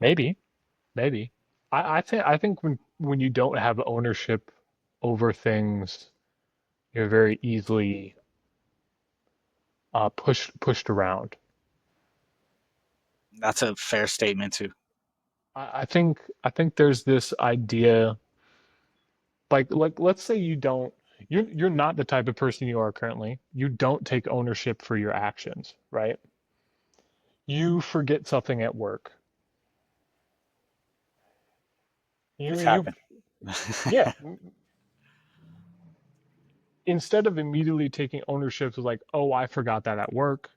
Maybe, maybe. I think when you don't have ownership over things, you're very easily pushed around. That's a fair statement too. I think there's this idea like let's say you're not the type of person you are currently. You don't take ownership for your actions, right? You forget something at work. You It's you happened. yeah. Instead of immediately taking ownership of like, oh, I forgot that at work,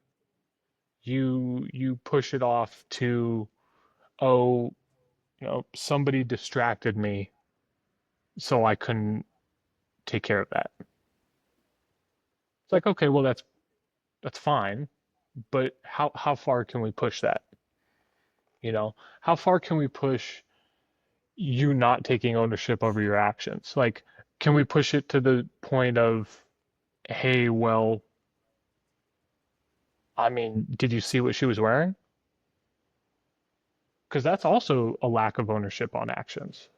you push it off to, oh, somebody distracted me, so I couldn't take care of that. It's like, okay, well that's fine, but how far can we push that? How far can we push you not taking ownership over your actions? Like, can we push it to the point of, hey, well, I mean, did you see what she was wearing? Because that's also a lack of ownership on actions,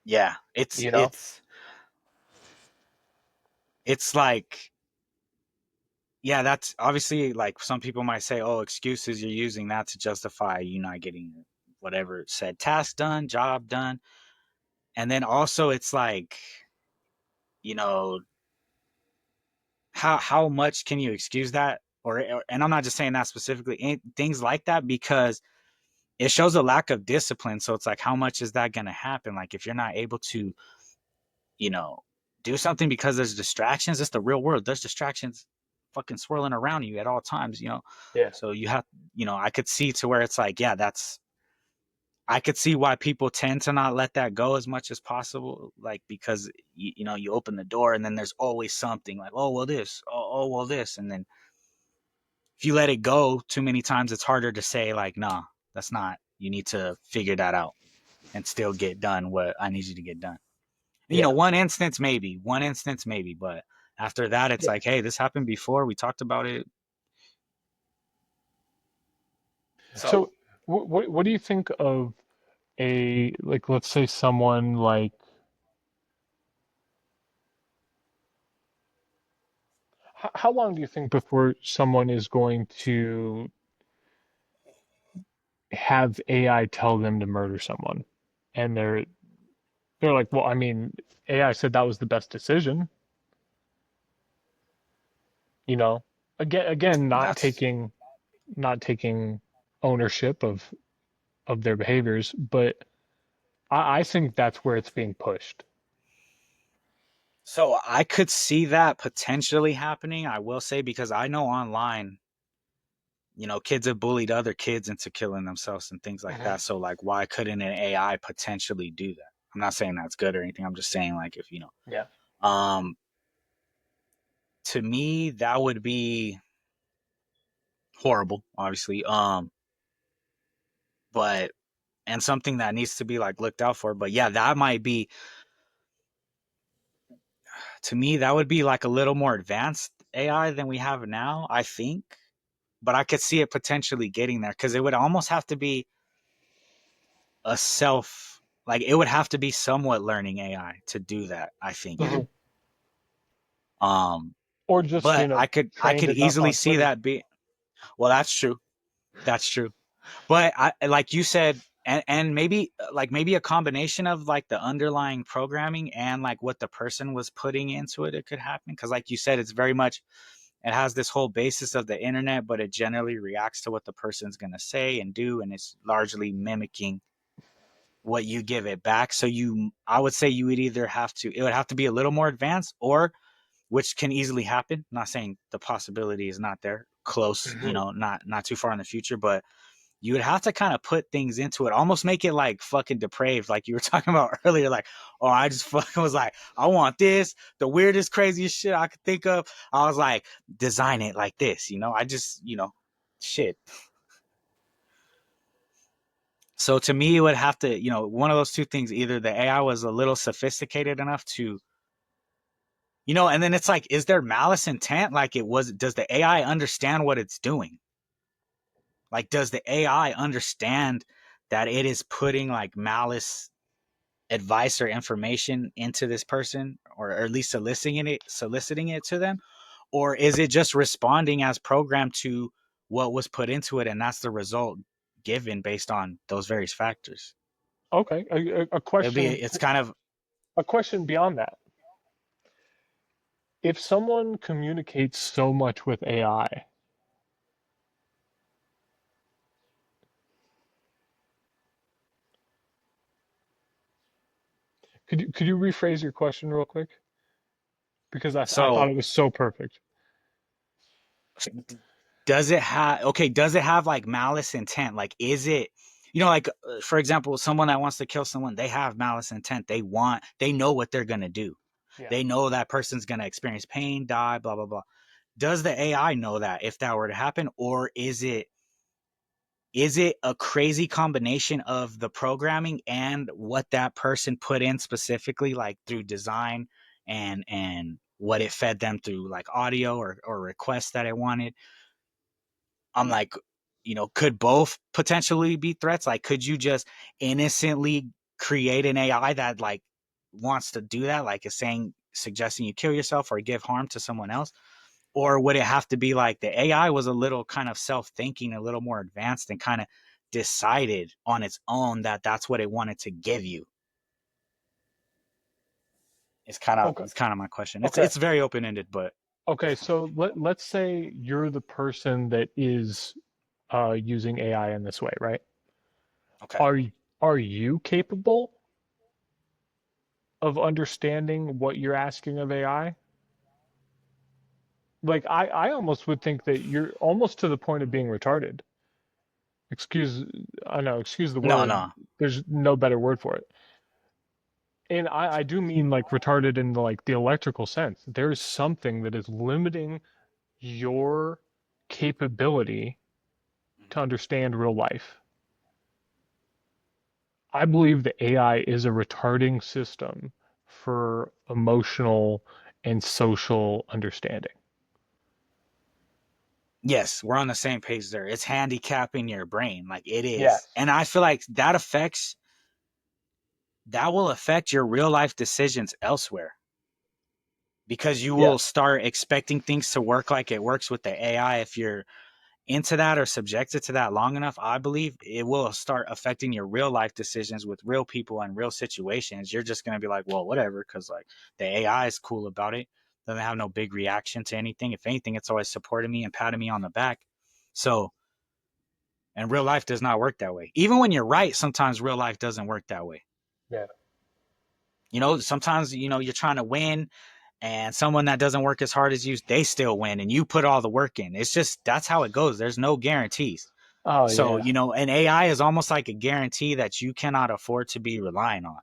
Yeah, it's you know? it's it's like, yeah, that's obviously like some people might say, oh, excuses, you're using that to justify you not getting whatever said task done, job done. And then also it's like, you know, how much can you excuse that? And I'm not just saying that specifically, things like that, because it shows a lack of discipline. So it's like, how much is that going to happen? Like, if you're not able to, you know, do something because there's distractions, it's the real world. There's distractions fucking swirling around you at all times, you know? Yeah. So you have, I could see to where it's like, yeah, I could see why people tend to not let that go as much as possible. Like, because, you open the door and then there's always something like, oh, well, this, oh, well, this. And then if you let it go too many times, it's harder to say, like, nah, that's not, you need to figure that out and still get done what I need you to get done. Yeah. One instance, maybe, but after that, it's Yeah. like, hey, this happened before. We talked about it. So So, what do you think of like, let's say someone like, how long do you think before someone is going to have AI tell them to murder someone? And they're like, well, I mean, AI said that was the best decision, you know? Again, that's not taking ownership of their behaviors, but I think that's where it's being pushed. so I could see that potentially happening. I will say, because I know online, kids have bullied other kids into killing themselves and things like Mhm. that. So, like, why couldn't an AI potentially do that? I'm not saying that's good or anything. I'm just saying, like, if Yeah. um, to me, that would be horrible, obviously. But and something that needs to be like looked out for. But yeah, that might be, to me, that would be like a little more advanced AI than we have now, I think. But I could see it potentially getting there, because it would almost have to be a self, like, it would have to be somewhat learning AI to do that, I think. Mhm. Um, Or just, but I trained could enough easily on see Twitter. that be, well, that's true. That's true. But like you said, and maybe, like, maybe a combination of like the underlying programming and like what the person was putting into it, it could happen. Because like you said, it's very much, it has this whole basis of the internet, but it generally reacts to what the person's going to say and do, and it's largely mimicking what you give it back. So I would say you would either have to, it would have to be a little more advanced, or, which can easily happen. I'm not saying the possibility is not there, close, Mhm. not too far in the future, but you would have to kind of put things into it, almost make it like fucking depraved, like you were talking about earlier. Like, oh, I just fucking was like, I want this, the weirdest, craziest shit I could think of. I was like, design it like this, I just, shit. So to me, it would have to, one of those two things: either the AI was a little sophisticated enough to, and then it's like, is there malice intent? Like, does the AI understand what it's doing? Like, does the AI understand that it is putting like malice advice or information into this person, or at least soliciting it to them, or is it just responding as programmed to what was put into it, and that's the result given based on those various factors? Okay, It's kind of a question beyond that. If someone communicates so much with AI, could you rephrase your question real quick? Because I thought so. it was so perfect. Does it have like malice intent? Like, is it, like, for example, someone that wants to kill someone, they have malice intent. They know what they're going to do. Yeah. They know that person's going to experience pain, die, blah, blah, blah. Does the AI know that if that were to happen? Or is it a crazy combination of the programming and what that person put in specifically, like through design and what it fed them through like audio or requests that it wanted? I'm like, could both potentially be threats? Like, could you just innocently create an AI that like wants to do that, like is suggesting you kill yourself or give harm to someone else? Or would it have to be like the AI was a little kind of self-thinking, a little more advanced, and kind of decided on its own that that's what it wanted to give you? Okay. It's kind of my question. It's Okay. it's very open-ended, but Okay. So let's say you're the person that is using AI in this way, right? okay. Are are you capable of understanding what you're asking of AI? Like I almost would think that you're almost to the point of being retarded. Excuse, I know, excuse the No, word. no. There's no better word for it. And I do mean like retarded in like the electrical sense. There's something that is limiting your capability to understand real life. I believe the AI is a retarding system for emotional and social understanding. Yes, we're on the same page there. It's handicapping your brain, like it is. Yes. And I feel like that will affect your real life decisions elsewhere, because you will Yes. start expecting things to work like it works with the AI. If you're into that or subjected to that long enough, I believe it will start affecting your real life decisions with real people and real situations. You're just going to be like, well, whatever, because like the AI is cool about it. Doesn't have no big reaction to anything. If anything, it's always supporting me and patting me on the back. So, and real life does not work that way. Even when you're right, sometimes real life doesn't work that way. Yeah. Sometimes, you're trying to win, and someone that doesn't work as hard as you, they still win, and you put all the work in. It's just, that's how it goes. There's no guarantees. Oh So, yeah. an AI is almost like a guarantee that you cannot afford to be relying on.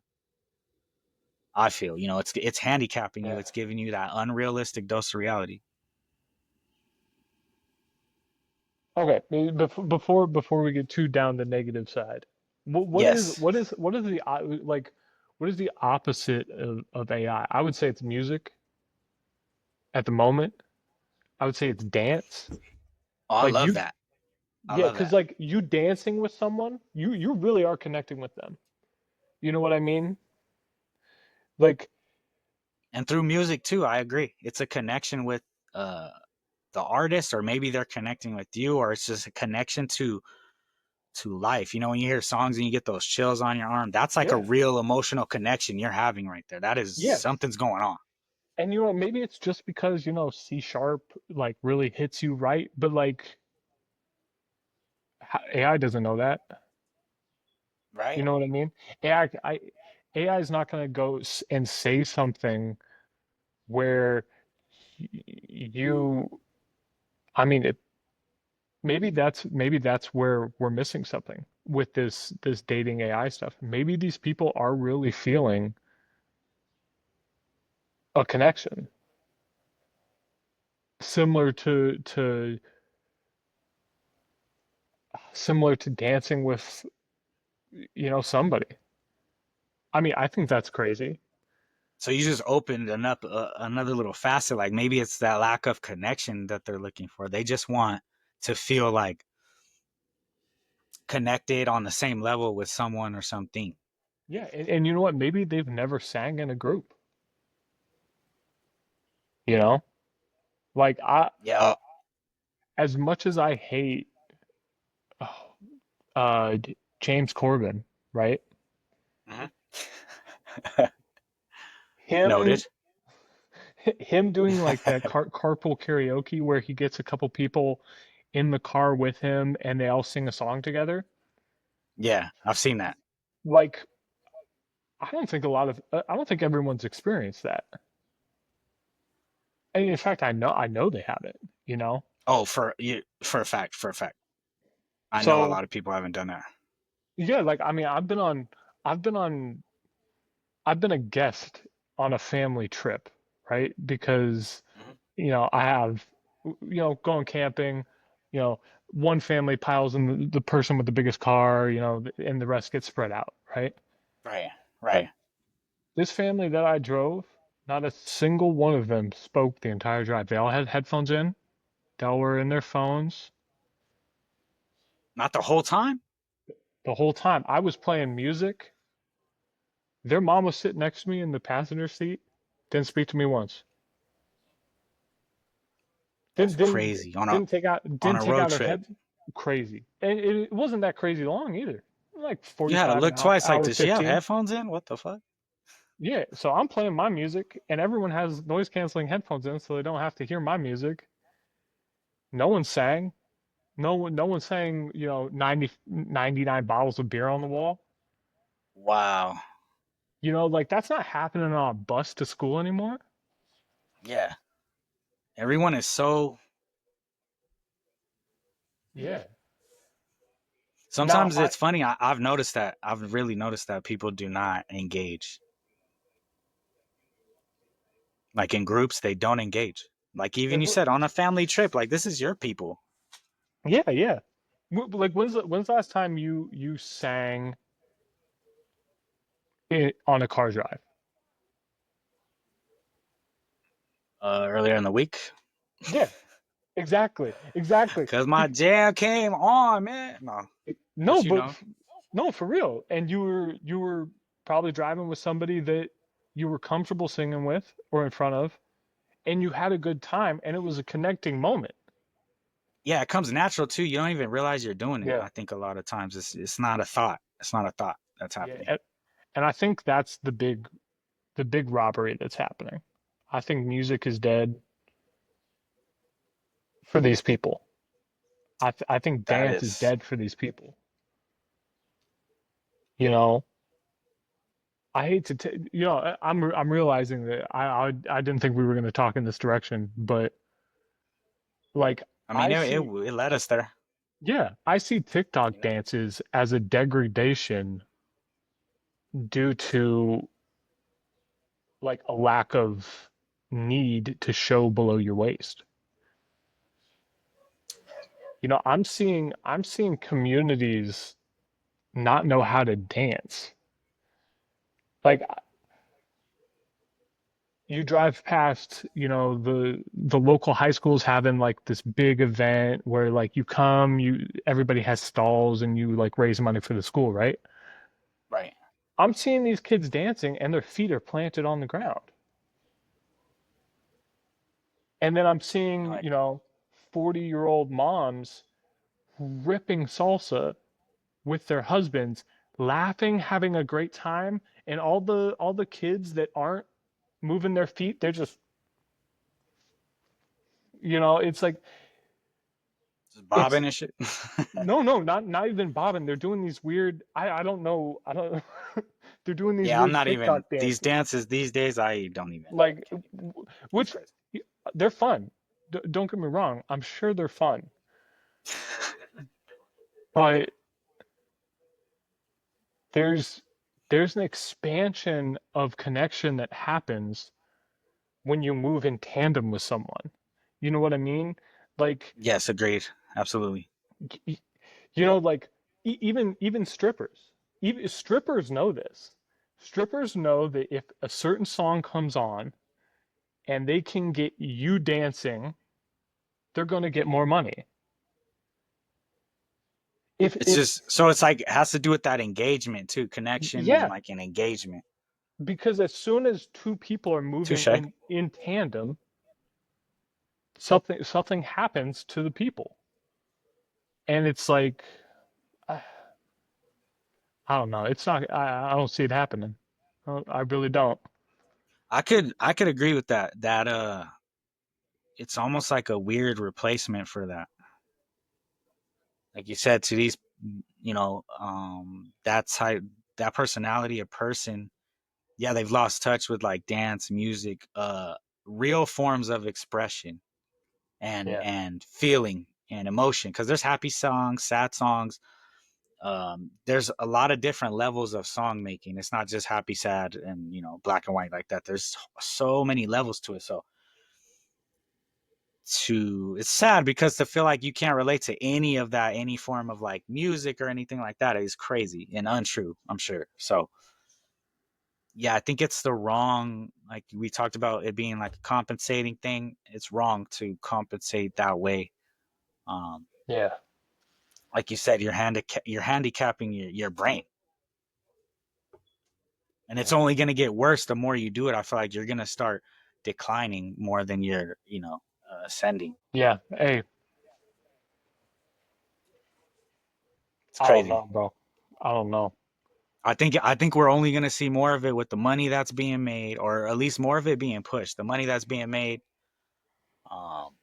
I feel, it's handicapping you. Yeah. It's giving you that unrealistic dose of reality. Okay. Before we get too down the negative side, Yes. what is the like what is the opposite of AI? I would say it's music at the moment. I would say it's dance. Oh, I Like love you, that. I yeah, love because that. like you dancing with someone, you really are connecting with them. You know what I mean? Like, And through music too, I agree. It's a connection with uh the artist, or maybe they're connecting with you, or it's just a connection to life. When you hear songs and you get those chills on your arm, that's like a yeah, real emotional connection you're having right there. That is, yes. something's going on. And maybe it's just because, C sharp like really hits you right, but like AI doesn't know that. You Right? know what I mean? AI is not going to go and say something where you, I mean, maybe that's where we're missing something with this dating AI stuff. Maybe these people are really feeling a connection similar to dancing with, somebody. I mean, I think that's crazy. So you just opened up another little facet. Like, maybe it's that lack of connection that they're looking for. They just want to feel like connected on the same level with someone or something. Yeah, and you know what? Maybe they've never sang in a group, you know? Like Yeah. as much as I hate oh, James Corbin, right? Mhm. Him Noted. him doing like that carpool karaoke where he gets a couple people in the car with him and they all sing a song together. Yeah, I've seen that. Like I don't think everyone's experienced that. And in fact, I know they haven't, you know? Oh, for you, for a fact, for a fact. I know a So lot of people haven't done that. yeah, like I mean, I've been on, I've been a guest on a family trip, right? Because, Mhm. you know, I have, you know, going camping, you know, one family piles in the person with the biggest car, you know, and the rest gets spread out, right? Right, right. This family that I drove, not a single one of them spoke the entire drive. They all had headphones in, they all were in their phones Not the whole time. the whole time. I was playing music. Their mom was sitting next to me in the passenger seat, didn't speak to me once. That's Didn't crazy on didn't a take road out her trip. head. Crazy. And it wasn't that crazy long either. Like You had to 45 look an hour, twice. Like, hour does she have 15. headphones in? What the fuck? Yeah, so I'm playing my music and everyone has noise canceling headphones in so they don't have to hear my music. No one sang. No one sang, you know, 99 bottles of beer on the wall. Wow. You know, like that's not happening on a bus to school anymore. Yeah. Everyone is so. Yeah. Now Sometimes it's funny. I've noticed that. I've really noticed that people do not engage. Like in groups, they don't engage. Like even you said on a family trip, like this is your people. yeah, yeah. Like when's the last time you sang on a car drive? Earlier in the week, Yeah, exactly, exactly. cause my jam came on, man. No, No, but you but know, no, for real. And you were probably driving with somebody that you were comfortable singing with or in front of, and you had a good time, and it was a connecting moment. yeah, it comes natural too. You don't even realize you're doing it. Yeah, I think a lot of times it's not a thought. It's not a thought that's yeah. happening. And I think that's the big robbery that's happening. I think music is dead for these people. I think That dance is is. dead for these people. You know, I hate to, you know, I'm realizing that I didn't think we were going to talk in this direction, but like I mean, I it see, led us there. yeah, I see You TikTok know. dances as a degradation due to like a lack of need to show below your waist. You know, I'm seeing communities not know how to dance. Like you drive past, you know, the local high schools having like this big event where like you come, you everybody has stalls and you like raise money for the school, right? Right. I'm seeing these kids dancing and their feet are planted on the ground. And then I'm seeing, Like you know, 40-year-old moms ripping salsa with their husbands, laughing, having a great time, and all the kids that aren't moving their feet, they're just, you know, it's like just it's bobbing and shit. no, not even bobbing. They're doing these weird. I don't know. I don't. They're doing these Yeah, I'm weird not even TikTok these dances. dances these days. I don't even. Like, Can't even. It's which crazy. they're fun. Don't get me wrong. I'm sure they're fun, but there's there's an expansion of connection that happens when you move in tandem with someone. You know what I mean? Like, Yes, agreed. Absolutely. you know, like even strippers, even strippers know this. Strippers know that if a certain song comes on and they can get you dancing, they're going to get more money. It's if just so it's like it has to do with that engagement too, connection and yeah, like an engagement. because as soon as two people are moving Touche. in tandem, something happens to the people, and it's like I, I don't know. It's not. I don't see it happening. I really don't. I could agree with that. That it's almost like a weird replacement for that. Like you said, to these, that's how that personality, a person, yeah, they've lost touch with like dance, music, real forms of expression Yeah. and feeling and emotion. Because there's happy songs, sad songs. There's a lot of different levels of song making. It's not just happy, sad, and black and white like that. There's so many levels to it. So it's sad because to feel like you can't relate to any of that, any form of like music or anything like that is crazy and untrue, I'm sure. So yeah, I think it's the wrong, like we talked about it being like a compensating thing. It's wrong to compensate that way. um Yeah. like you said, you're handicapping your brain, and it's Yeah. only going to get worse the more you do it. I feel like you're going to start declining more than you're ascending. Yeah. Hey, It's I don't crazy. know, bro. I don't know. I think we're only going to see more of it with the money that's being made, or at least more of it being pushed. The money that's being made, um,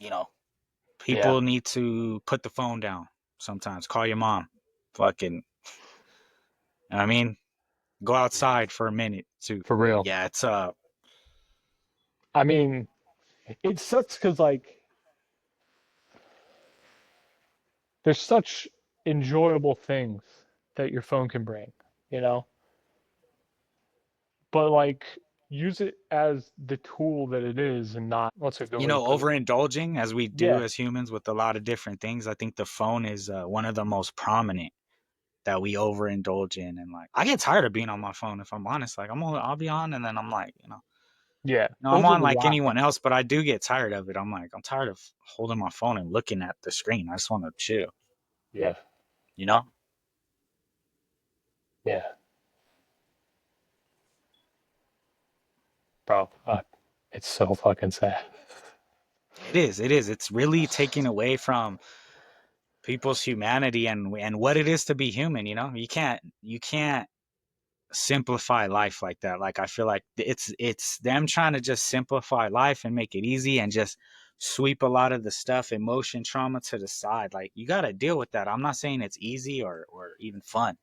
you know, Yeah. people need to put the phone down sometimes. Call your mom. Fucking, I mean, go outside for a minute too. For real. Yeah, it's I mean, it sucks because like there's such enjoyable things that your phone can bring, you know? But like use it as the tool that it is and not what's a good way to put it? overindulging as we do Yeah. as humans with a lot of different things. I think the phone is one of the most prominent that we overindulge in, and like I get tired of being on my phone if I'm honest. Like I'll be on, and then I'm like, Yeah. I'm Over on the like while. anyone else, but I do get tired of it. I'm like, I'm tired of holding my phone and looking at the screen. I just want to chill, Yeah. you know? Yeah. Bro, it's so fucking sad. It is. It is. It's really taking away from people's humanity and what it is to be human. You can't simplify life like that. Like I feel like it's them trying to just simplify life and make it easy and just sweep a lot of the stuff, emotion, trauma to the side. Like you got to deal with that. I'm not saying it's easy or even fun,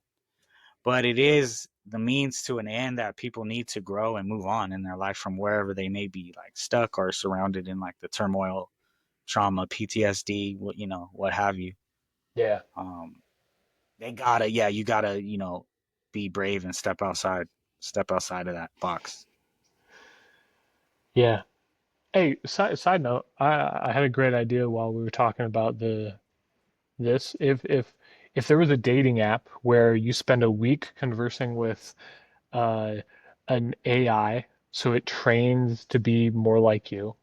but it is the means to an end that people need to grow and move on in their life from wherever they may be like stuck or surrounded in like the turmoil, trauma, PTSD, what have you. Yeah. um they gotta, yeah, you gotta, be brave and step outside of that box. Yeah. Hey, side note, I had a great idea while we were talking about this. If there was a dating app where you spend a week conversing with uh an AI so it trains to be more like you,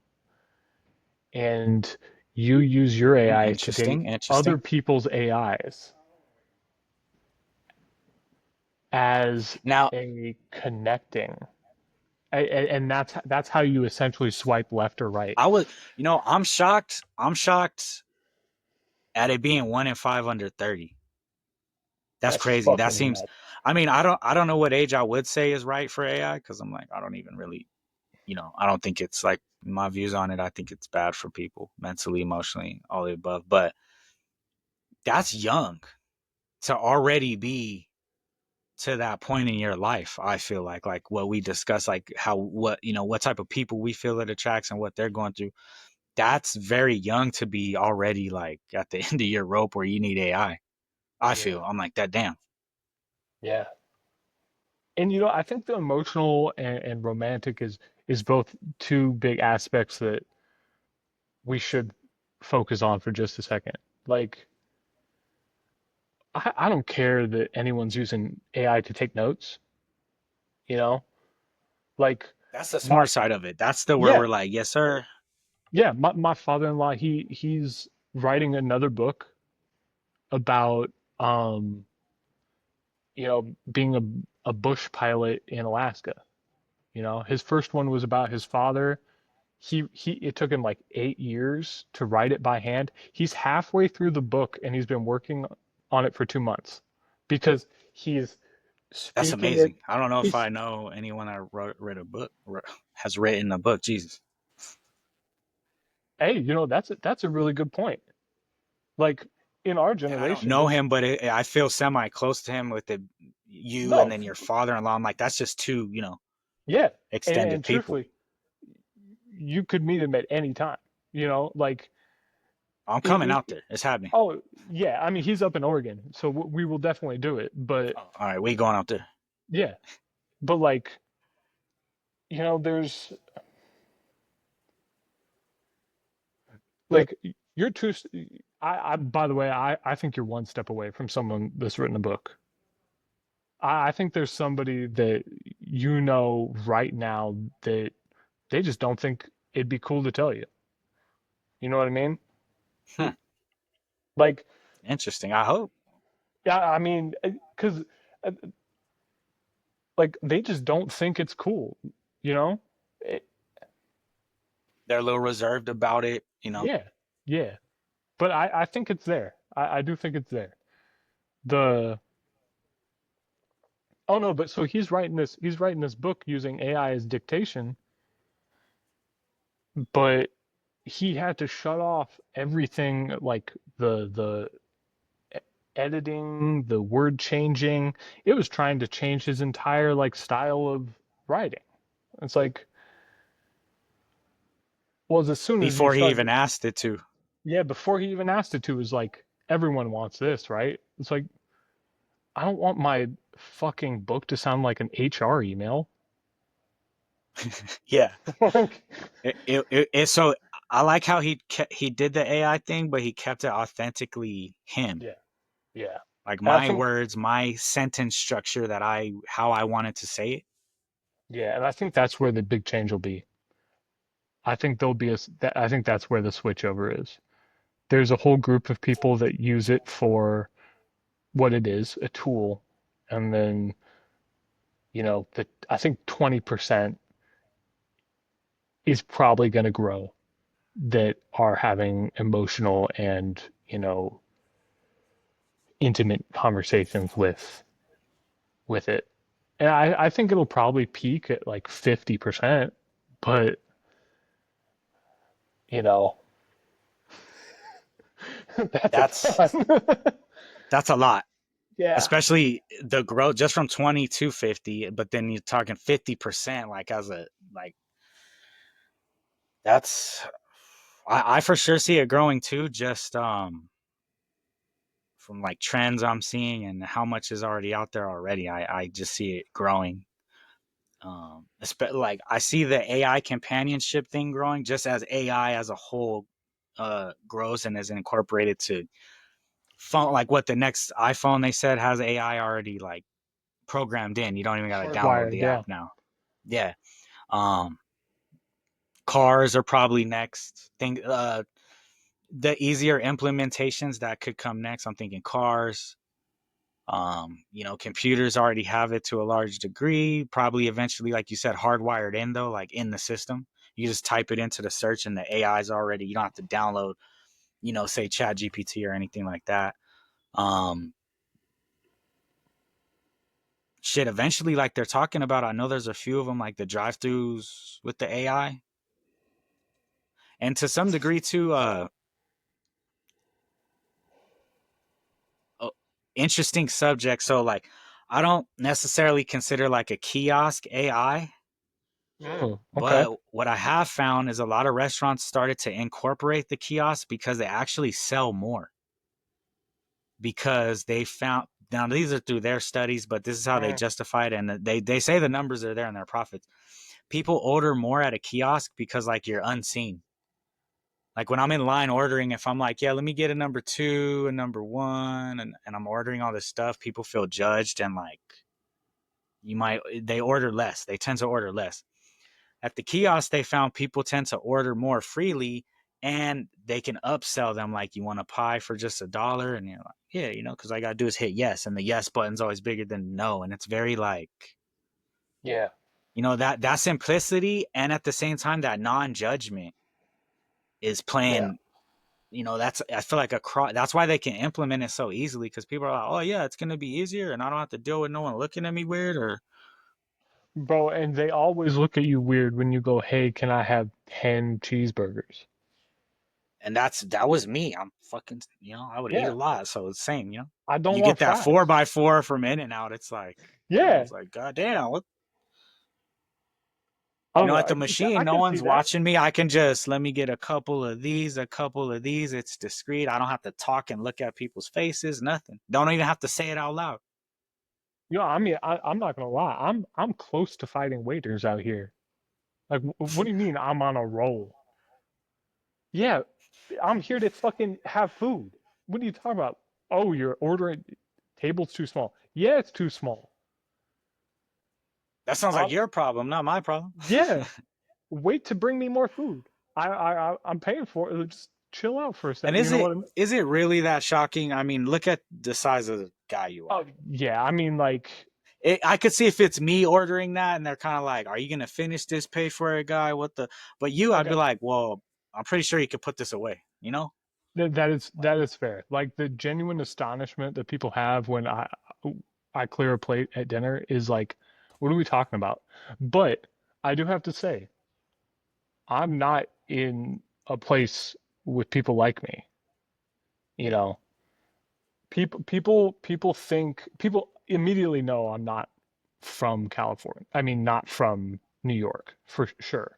and you use your AI to date Interesting, other interesting. people's AIs as Now, a connecting, and that's how you essentially swipe left or right. I would, I'm shocked at it being 1 in 5 under 30. That's That's crazy. That fucking seems, nuts. I mean, I don't know what age I would say is right for AI, because I'm like, I don't even really, I don't think it's like my views on it. I think it's bad for people mentally, emotionally, all the above. But that's young to already be to that point in your life. I feel like what we discuss, like how, what type of people we feel it attracts and what they're going through. That's very young to be already like at the end of your rope where you need AI. I Yeah. feel, I'm like that. Damn. Yeah. And I think the emotional and romantic is both two big aspects that we should focus on for just a second. Like, I don't care that anyone's using AI to take notes, you know? Like That's the my smart side of it. That's the where yeah, we're like, yes, sir. yeah, my father-in-law, he's writing another book about being a bush pilot in Alaska. His first one was about his father. He it took him like 8 years to write it by hand. He's halfway through the book and he's been working on it for 2 months because he's That's speaking it. amazing. I don't know if He's I know anyone that read a book, has written a book. Jesus. Hey, that's a really good point. Like in our And I don't generation, know there's him, but I feel semi close to him with you and no, then your father-in-law. I'm like, that's just two, yeah, and extended people. truthfully, you could meet him at any time. Like I'm coming it, out there. It's happening. oh yeah, I mean he's up in Oregon, so we will definitely do it. But Oh, all right, we going out there. yeah, but like there's like you're too. I by the way, I think you're one step away from someone that's written a book. I think there's somebody that right now that they just don't think it'd be cool to tell you. You know what I mean? Hmm. Like, Interesting. I hope yeah, I mean, because like they just don't think it's cool. You know? It, they're a little reserved about it. yeah, yeah. But I think it's there. I do think it's there. The Oh no, but so he's writing this book using AI as dictation, but he had to shut off everything like the editing, the word changing. It was trying to change his entire like style of writing. It's like, well, as soon as you before he start, even asked it to. yeah, before he even asked it to, it was like everyone wants this, right? It's like I don't want my fucking book to sound like an HR email. Yeah. Like, So I like how he did the AI thing, but he kept it authentically him. yeah, yeah. Like And I my think words, my sentence structure that how I wanted to say it. Yeah, and I think that's where the big change will be. I think there'll be I think that's where the switch over is. There's a whole group of people that use it for what it is, a tool, and then, I think 20% is probably going to grow that are having emotional and, intimate conversations with it. And I think it'll probably peak at like 50%, but, you know, that's a That's ton. that's a lot, Yeah. especially the growth just from 20 to 50. But then you're talking 50%, like as a like that's I for sure see it growing too. Just from like trends I'm seeing and how much is already out there already. I just see it growing. Like I see the AI companionship thing growing just as AI as a whole grows and is incorporated to phone, like what the next iPhone they said has AI already like programmed in. You don't even got to download Hardwired, the yeah. app now. Yeah. Um, cars are probably next. Think the easier implementations that could come next. I'm thinking cars. Computers already have it to a large degree. Probably eventually, like you said, hardwired in though, like in the system. You just type it into the search and the AI is already. You don't have to download, say Chat GPT or anything like that. Um, shit. Eventually, like they're talking about, I know there's a few of them, like the drive-throughs with the AI, and to some degree too. Uh, interesting subject. So like, I don't necessarily consider like a kiosk AI. Oh, okay. But what I have found is a lot of restaurants started to incorporate the kiosk because they actually sell more. Because they found, now these are through their studies, but this is how they Mm, justify it, and they say the numbers are there in their profits. People order more at a kiosk because like you're unseen. Like when I'm in line ordering, if I'm like, yeah, let me get a number two, a number one, and I'm ordering all this stuff, people feel judged and like they order less. They tend to order less. At the kiosk, they found people tend to order more freely and they can upsell them like, you want a pie for just $1, and you're like, yeah, because all I gotta do is hit yes, and the yes button's always bigger than no, and it's very like, Yeah. that simplicity, and at the same time that non-judgment is Yeah. playing. That's, I feel like, that's why they can implement it so easily, because people are like, oh yeah, it's gonna be easier, and I don't have to deal with no one looking at me weird, or Bro, and they always look at you weird when you go, "Hey, can I have 10 cheeseburgers?" and that was me. I'm fucking, I would eat Yeah. a lot, so it's the same. I don't You want get that fries. 4x4 from In-N-Out, it's like, Yeah. it's like, god damn, what? I don't know. At the machine, I no can see one's that. watching me. I can just, let me get a couple of these, a couple of these. It's discreet. I don't have to talk and look at people's faces. Nothing. Don't even have to say it out loud. I mean, I'm not gonna lie. I'm close to fighting waiters out here. Like, what do you mean I'm on a roll? Yeah, I'm here to fucking have food. What are you talking about? Oh, you're ordering. Table's too small. Yeah, it's too small. That sounds like I'm, your problem, not my problem. yeah, wait to bring me more food. I'm paying for it. Just chill out for a And second. You know what I mean? is it really that shocking? I mean, look at the size of the guy you Oh, are. yeah. I mean, like, I could see if it's me ordering that, and they're kind of like, "Are you gonna finish this? Pay for it, guy? What the?" But you, I'd be okay, like, "Well, I'm pretty sure you could put this away." that is fair. Like the genuine astonishment that people have when I clear a plate at dinner is like, what are we talking about? But I do have to say, I'm not in a place with people like me. You know, people immediately know I'm not from California. I mean, not from New York for sure.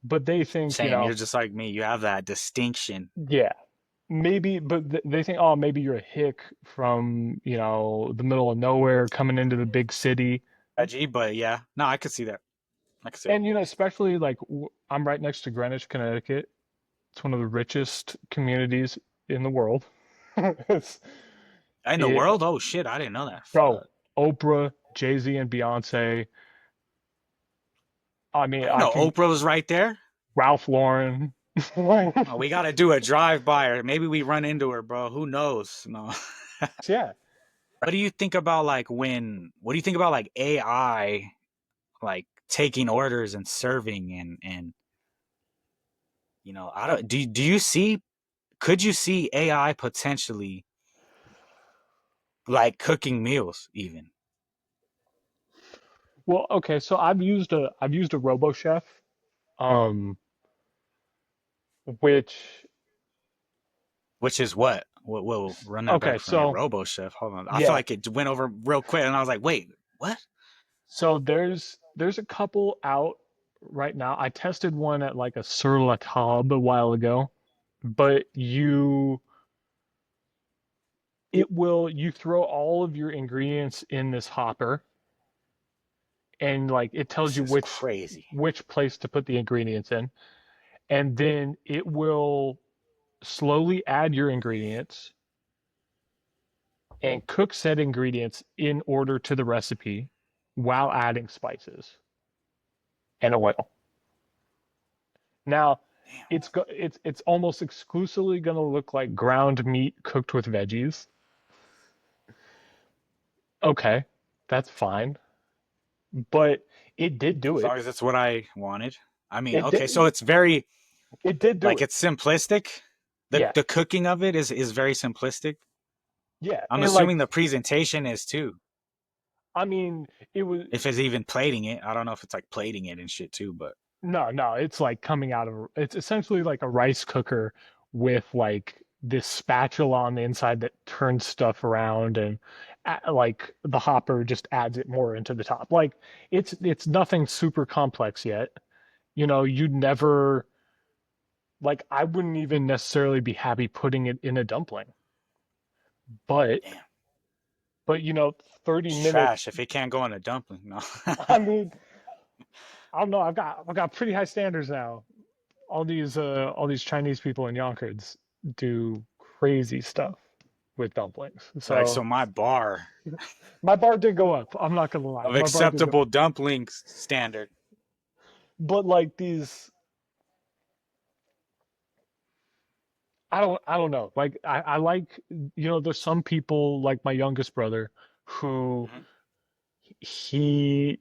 But they think, Same. You're just like me. You have that distinction, yeah, maybe, but they think, oh, maybe you're a hick from, the middle of nowhere coming into the big city. edgy. But yeah, no, I could see that. I could see it. And, especially like I'm right next to Greenwich, Connecticut. It's one of the richest communities in the world. It's, In the it, world? Oh shit, I didn't know that. bro, Fuck. Oprah, Jay-Z, and Beyonce. I mean, I didn't I know can Oprah was right there. Ralph Lauren. Like, Oh, we got to do a drive by, or maybe we run into her, bro. Who knows? No. yeah. What do you think about like what do you think about like AI, like taking orders and serving, and I don't, do you see, could you see AI potentially like cooking meals even, Well, okay, so I've used a Robo Chef, um, which which is what? We'll run that okay, back for me. so Robo Chef. Hold on. I feel yeah, like it went over real quick, and I was like, wait, what? so there's a couple out right now. I tested one at like a Sur La Table a while ago, but you throw all of your ingredients in this hopper, and like it tells This you is which crazy. which place to put the ingredients in, and then it will slowly add your ingredients and cook said ingredients in order to the recipe while adding spices and oil. Now, Damn. it's almost exclusively going to look like ground meat cooked with veggies. Okay, that's fine, but it did do As it. long as it's what I wanted. I mean, It okay, so did. it's very, It did do like, it. it's simplistic. The Yeah, the cooking of it is very simplistic. yeah, I'm and like assuming the presentation is too. I mean, it was If it's even plating it, I don't know if it's like plating it and shit too, but no, it's like coming out of it's essentially like a rice cooker with like this spatula on the inside that turns stuff around and like the hopper just adds it more into the top. Like it's nothing super complex yet. You'd never like I wouldn't even necessarily be happy putting it in a dumpling. But damn, 30 it's minutes. trash if it can't go in a dumpling. No. I mean, I don't know. I've got pretty high standards now. All these Chinese people in Yonkers do crazy stuff with dumplings. Like, So so my bar my bar did go up. I'm not gonna lie, of my bar did go. acceptable dumplings standard. But like these, I don't know. Like I like, there's some people like my youngest brother who Mhm. he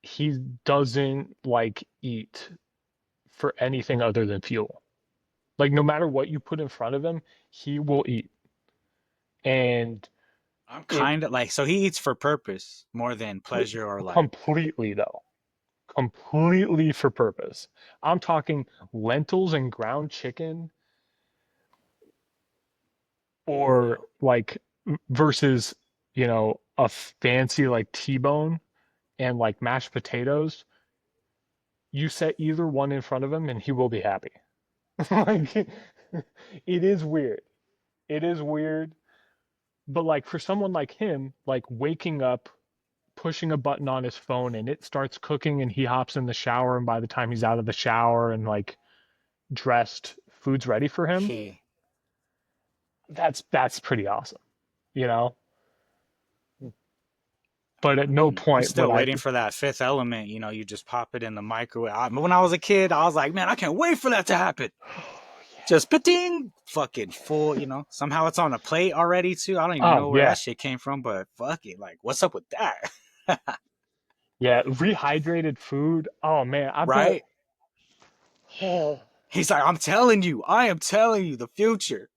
he doesn't like eat for anything other than fuel. Like no matter what you put in front of him, he will eat. And I'm it kind of like, so he eats for purpose more than pleasure or like, completely though, completely for purpose. I'm talking lentils and ground chicken or like versus, a fancy like T-bone and like mashed potatoes. You set either one in front of him and he will be happy. Like it is weird. It is weird. But like for someone like him, like waking up, pushing a button on his phone and it starts cooking and he hops in the shower and by the time he's out of the shower and like dressed, food's ready for him. he, That's pretty awesome, you know? But at I no mean, I'm point would still I waiting for that fifth element. You know, you just pop it in the microwave. When I was a kid, I was like, man, I can't wait for that to happen. Just ding, fucking full. You know, somehow it's on a plate already too. I don't even Oh know where yeah. that shit came from, but fuck it. Like, what's up with that? Yeah, rehydrated food. Oh man, I bet Right? He's like, I am telling you, the future.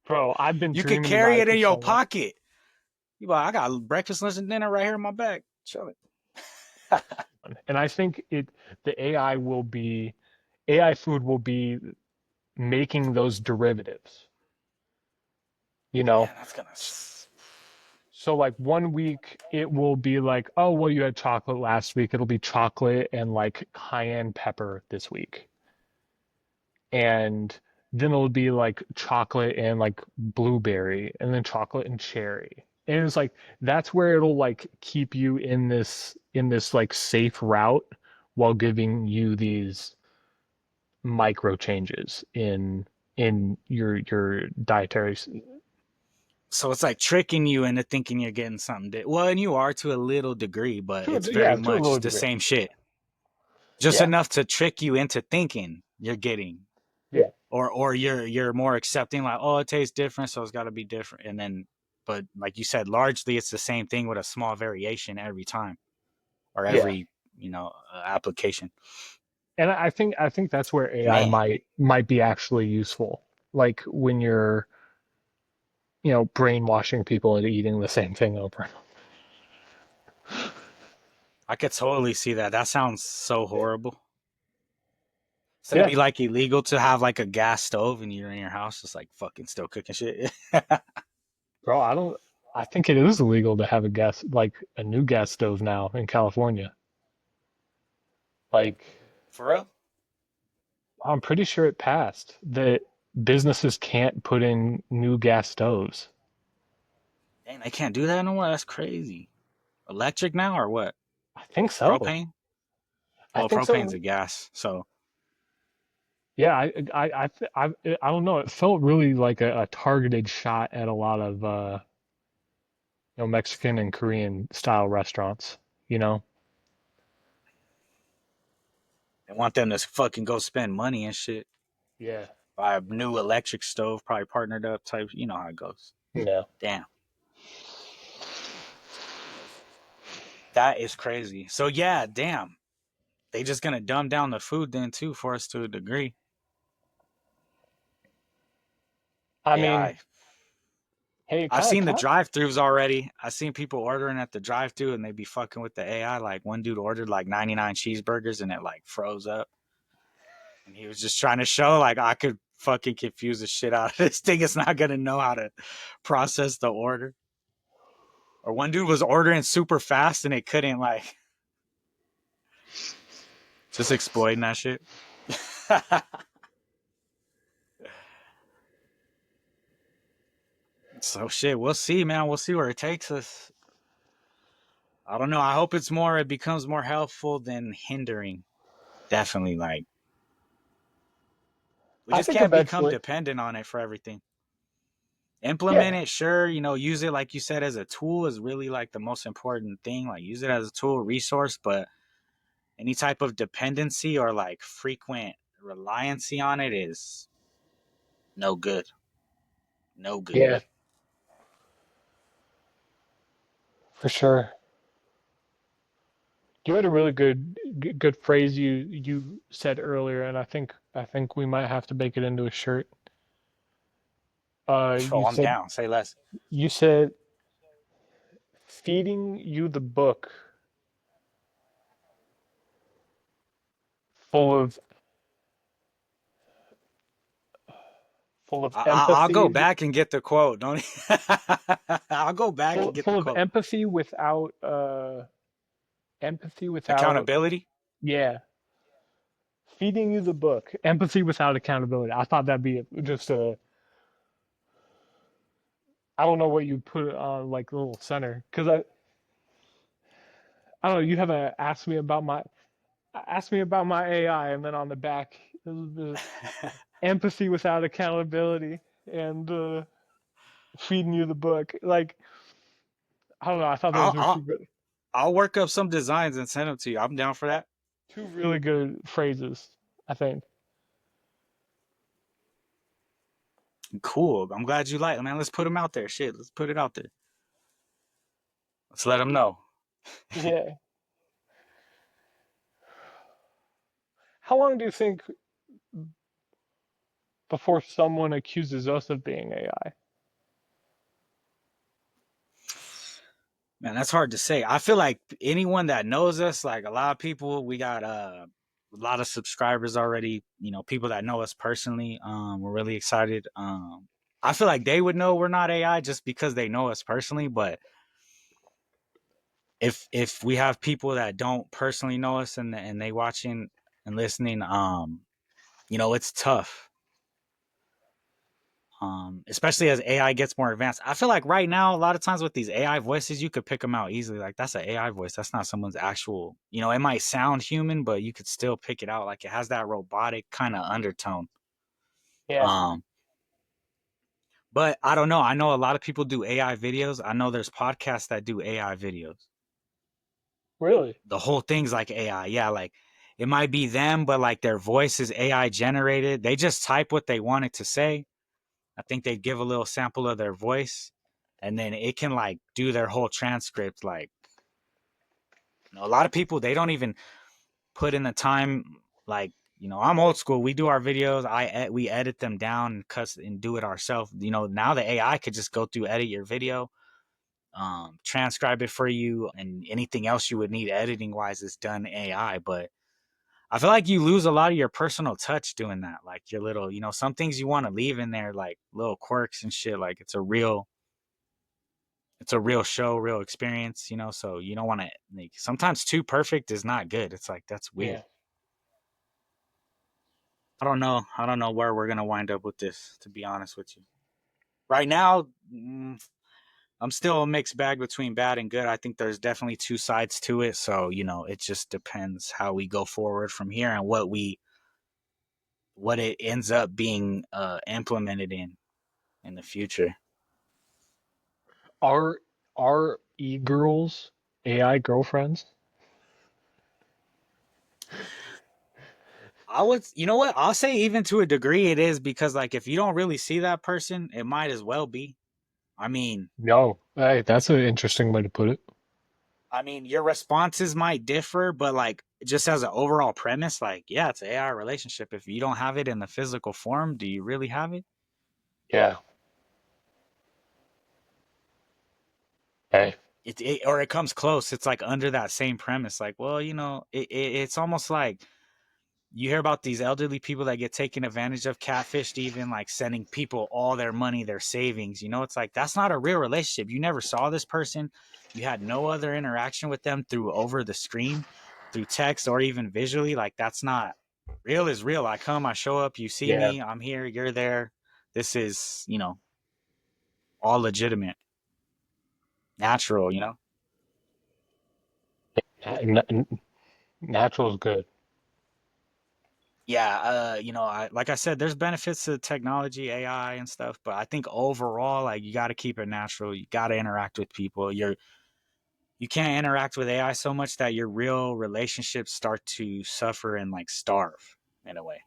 bro, I've been You could dreaming about carry it it for in your so long. pocket. You like, I got breakfast, lunch, and dinner right here in my bag. Chilling. And I think the AI food will be making those derivatives, you Man, know? that's gonna. So like one week it will be like, oh, well, you had chocolate last week. It'll be chocolate and like cayenne pepper this week. And then it'll be like chocolate and like blueberry and then chocolate and cherry. And it's like that's where it'll like keep you in this like safe route while giving you these micro changes in your dietary. So it's like tricking you into thinking you're getting something. Well, and you are to a little degree, but it's Yeah, very to a little much the degree. same shit. Just Yeah, enough to trick you into thinking you're getting, yeah, or you're more accepting, like, oh, it tastes different, so it's got to be different. And then, but like you said, largely it's the same thing with a small variation every time or yeah. every application. And I think that's where AI Man, might be actually useful. Like when you're, brainwashing people into eating the same thing over. I could totally see that. That sounds so Yeah. horrible. It's gonna Yeah, be like illegal to have like a gas stove and you're in your house just like fucking still cooking shit. bro, I think it is illegal to have a new gas stove now in California. Like, For real? I'm pretty sure it passed that businesses can't put in new gas stoves. Dang, they can't do that no more. That's crazy. Electric now or what? I think so. Propane? I Well, think propane's so. a gas, so Yeah, I don't know. It felt really like a targeted shot at a lot of Mexican and Korean style restaurants, you know? they want them to fucking go spend money and shit. Yeah. Buy a new electric stove, probably partnered up type. You know how it goes. Yeah. Damn, that is crazy. So yeah, damn. They just gonna dumb down the food then too for us to a degree. I mean, AI. hey, I've seen the drive-throughs already. I've seen people ordering at the drive-through and they be fucking with the AI. Like one dude ordered like 99 cheeseburgers and it like froze up. And he was just trying to show like I could fucking confuse the shit out of this thing. It's not gonna know how to process the order. Or one dude was ordering super fast and it couldn't like just exploiting that shit. So shit, we'll see, man. We'll see where it takes us. I don't know. I hope it becomes more helpful than hindering. Definitely, like we I just think can't become eventually. dependent on it for everything. Yeah. Implement it, sure, use it like you said as a tool is really like the most important thing. Like use it as a tool, resource, but any type of dependency or like frequent reliancy on it is No good. No good. Yeah, for sure. You had a really good phrase you said earlier, and I think we might have to make it into a shirt. Oh, You I'm said down. Say less. you said feeding you the book full of full of I'll go empathy, back and get the quote. Don't. I'll go back and get the full of quote. empathy without empathy without Accountability. yeah, feeding you the book, empathy without accountability. I thought that'd be just a I don't know what you put on like the little center because I don't know. You haven't asked me about my AI, and then on the back, empathy without accountability and feeding you the book. Like I don't know. I thought I'll, those were I'll I'll work up some designs and send them to you. I'm down for that. two really good phrases. I think. Cool. I'm glad you like it, man. Let's put them out there. Shit, let's put it out there. Let's let them know. Yeah. How long do you think before someone accuses us of being AI? Man, that's hard to say. I feel like anyone that knows us, like a lot of people, we got a lot of subscribers already. You know, people that know us personally. We're really excited. I feel like they would know we're not AI just because they know us personally. But if we have people that don't personally know us and they watching and listening, you know, it's tough. Especially as AI gets more advanced. I feel like right now, a lot of times with these AI voices, you could pick them out easily. Like that's an AI voice. That's not someone's actual. You know, it might sound human, but you could still pick it out. Like it has that robotic kind of undertone. Yeah. Um, but I don't know. I know a lot of people do AI videos. I know there's podcasts that do AI videos. Really? The whole thing's like AI. Yeah, like it might be them, but like their voice is AI generated. They just type what they wanted to say. I think they'd give a little sample of their voice, and then it can like do their whole transcript. Like, you know, a lot of people they don't even put in the time. Like, you know, I'm old school. We do our videos. We edit them down and cut and do it ourselves. You know, now the AI could just go through edit your video, transcribe it for you, and anything else you would need editing wise is done AI. But I feel like you lose a lot of your personal touch doing that. Like your little, you know, some things you want to leave in there, like little quirks and shit. Like it's a real show, real experience, you know. So you don't want to like sometimes too perfect is not good. It's like that's weird. Yeah. I don't know. I don't know where we're gonna wind up with this. To be honest with you, right now, I'm still a mixed bag between bad and good. I think there's definitely two sides to it. So you know, it just depends how we go forward from here and what it ends up being implemented in the future. Are e-girls AI girlfriends? I would, you know what? I'll say even to a degree it is because like if you don't really see that person, it might as well be. I mean, No. Hey, that's an interesting way to put it. your responses might differ, but like just as an overall premise, like yeah, it's an AI relationship. If you don't have it in the physical form, do you really have it? Yeah. Hey. Or it comes close. It's like under that same premise. Like, well, you know, it's almost like you hear about these elderly people that get taken advantage of, catfished, even like sending people all their money, their savings. You know, it's like that's not a real relationship. You never saw this person. You had no other interaction with them through over the screen, through text, or even visually. Like that's not real. Is real. I come, I show up, you see Yeah. me, I'm here, you're there. This is, you know, all legitimate, natural. You know. Natural is good. Yeah, you know, like I said, there's benefits to technology, AI, and stuff, but I think overall, like you got to keep it natural. You got to interact with people. You can't interact with AI so much that your real relationships start to suffer and like starve in a way.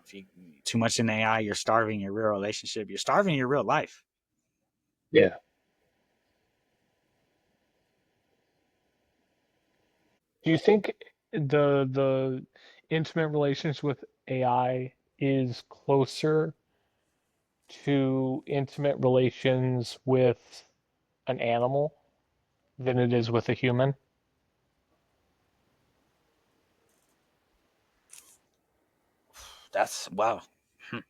If you too much in AI, you're starving your real relationship. You're starving your real life. Yeah. Do you think the intimate relations with AI is closer to intimate relations with an animal than it is with a human? That's wow. Hmm. And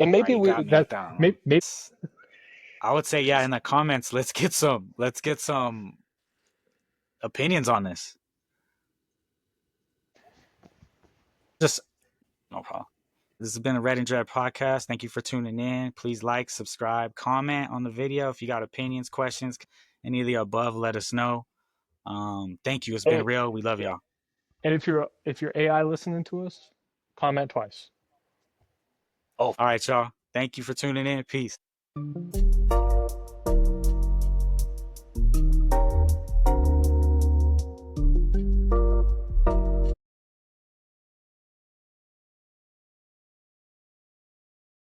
All right, maybe you we got me that with that one. maybe I would say, yeah, in the comments, let's get some opinions on this. Just no problem. This has been a Red and Dread podcast. Thank you for tuning in. Please like, subscribe, comment on the video. If you got opinions, questions, any of the above, let us know. Thank you. It's been and, real. We love yeah. y'all. And if you're AI listening to us, comment twice. Oh, all right, y'all. Thank you for tuning in. Peace.